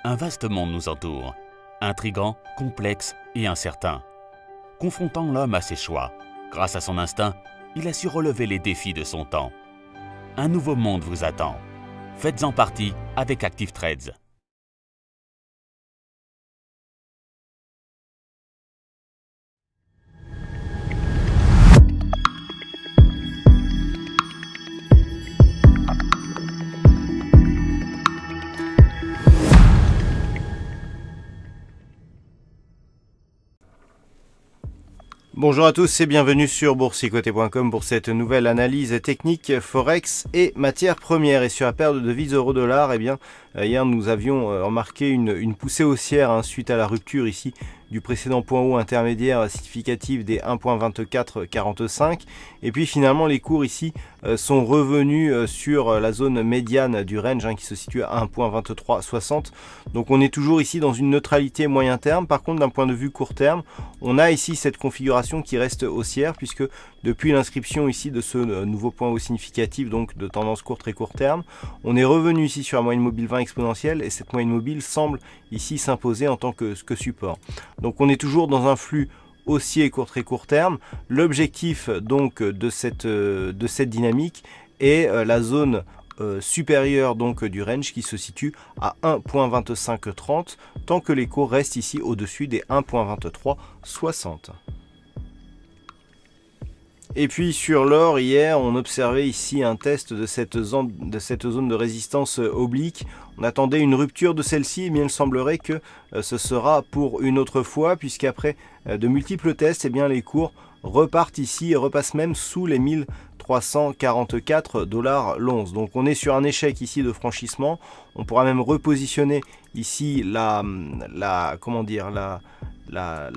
Un vaste monde nous entoure, intrigant, complexe et incertain. Confrontant l'homme à ses choix, grâce à son instinct, il a su relever les défis de son temps. Un nouveau monde vous attend. Faites-en partie avec Active Trades. Bonjour à tous et bienvenue sur boursicoté.com pour cette nouvelle analyse technique Forex et matières premières. Et sur la paire de devises euro-dollar, hier nous avions remarqué une poussée haussière suite à la rupture ici du précédent point haut intermédiaire significatif des 1.2445. Et puis finalement les cours ici sont revenus sur la zone médiane du range qui se situe à 1.2360. Donc on est toujours ici dans une neutralité moyen terme. Par contre d'un point de vue court terme, on a ici cette configuration qui reste haussière puisque depuis l'inscription ici de ce nouveau point haut significatif, donc de tendance court très court terme, on est revenu ici sur la moyenne mobile 20 exponentielle et cette moyenne mobile semble ici s'imposer en tant que support. Donc on est toujours dans un flux haussier court très court terme. L'objectif donc de cette dynamique est la zone supérieure donc du range qui se situe à 1.2530 tant que les cours restent ici au-dessus des 1.2360. Et puis sur l'or, hier, on observait ici un test de cette zone de résistance oblique. On attendait une rupture de celle-ci, mais il semblerait que ce sera pour une autre fois, puisqu'après de multiples tests, les cours repartent ici et repassent même sous les 1344 $ l'once. Donc on est sur un échec ici de franchissement. On pourra même repositionner ici la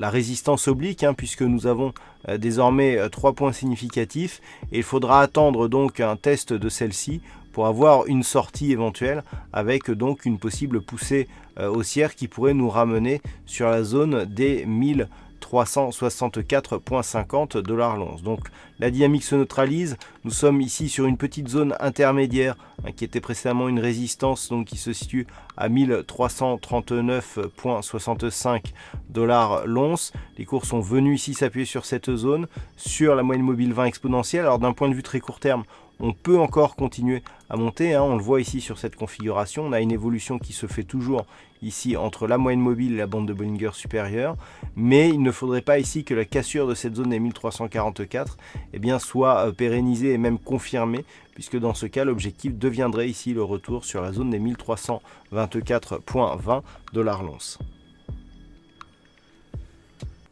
résistance oblique puisque nous avons désormais 3 points significatifs et il faudra attendre donc un test de celle-ci pour avoir une sortie éventuelle avec donc une possible poussée haussière qui pourrait nous ramener sur la zone des 1364,50 $ l'once. Donc la dynamique se neutralise. Nous sommes ici sur une petite zone intermédiaire qui était précédemment une résistance donc qui se situe à 1339,65 $ l'once. Les cours sont venus ici s'appuyer sur cette zone, sur la moyenne mobile 20 exponentielle. Alors d'un point de vue très court terme, on peut encore continuer à monter, on le voit ici sur cette configuration, on a une évolution qui se fait toujours ici entre la moyenne mobile et la bande de Bollinger supérieure, mais il ne faudrait pas ici que la cassure de cette zone des 1344 soit pérennisée et même confirmée, puisque dans ce cas l'objectif deviendrait ici le retour sur la zone des 1324,20 $ l'once.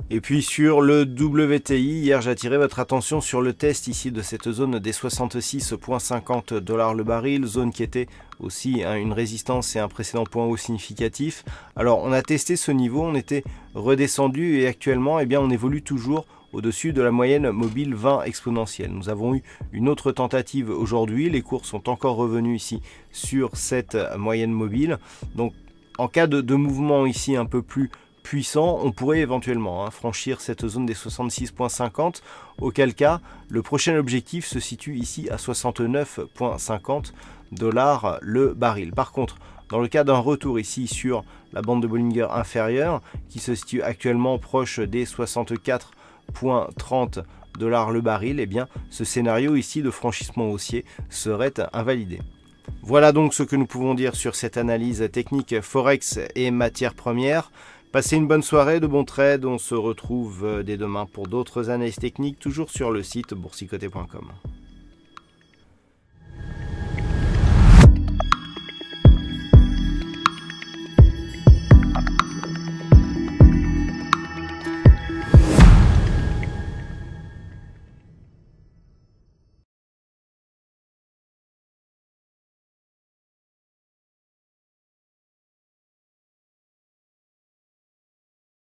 Et puis sur le WTI, hier j'ai attiré votre attention sur le test ici de cette zone des 66,50 $ le baril, zone qui était aussi une résistance et un précédent point haut significatif. Alors on a testé ce niveau, on était redescendu et actuellement on évolue toujours au-dessus de la moyenne mobile 20 exponentielle. Nous avons eu une autre tentative aujourd'hui, les cours sont encore revenus ici sur cette moyenne mobile. Donc en cas de mouvement ici un peu plus puissant, on pourrait éventuellement franchir cette zone des 66,50, auquel cas le prochain objectif se situe ici à 69,50 $ le baril. Par contre, dans le cas d'un retour ici sur la bande de Bollinger inférieure, qui se situe actuellement proche des 64,30 $ le baril, ce scénario ici de franchissement haussier serait invalidé. Voilà donc ce que nous pouvons dire sur cette analyse technique Forex et matières premières. Passez une bonne soirée, de bons trades, on se retrouve dès demain pour d'autres analyses techniques, toujours sur le site boursicoté.com.